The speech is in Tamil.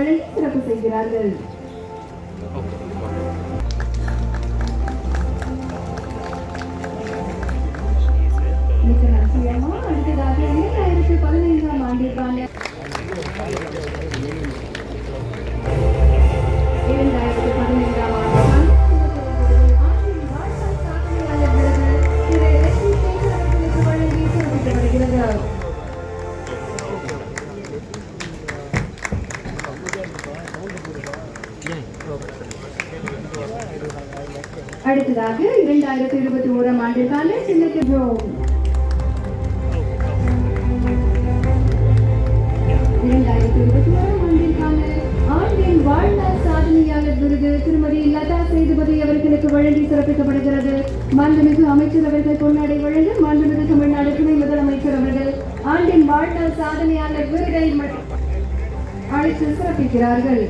வழங்கி சிறப்பு செய்கிறார்கள். மிக்க நன்றி அம்மா. அடுத்ததாக 2015ஆம் ஆண்டிற்கான 2015ஆம் ஆண்டிற்கான வழங்கி சிறப்பிக்கப்படுகிறது. அடுத்ததாக 2021ஆம் ஆண்டிற்கான சின்னக்கு ஜோம் 2021ஆம் ஆண்டிற்கான ஆண்டின் வாழ்நாள் சாதனையாளர் விருது திருமதி லதா சேதுபதி அவர்களுக்கு வழங்கி சிறப்பிக்கப்படுகிறது. மாண்புமிகு அமைச்சர் அவர்கள் பொன்னாடை வழங்க மாண்புமிகு தமிழ்நாடு துணை முதலமைச்சர் அவர்கள் ஆண்டின் வாழ்நாள் சாதனையாளர் விருதை அளித்து சிறப்பிக்கிறார்கள்.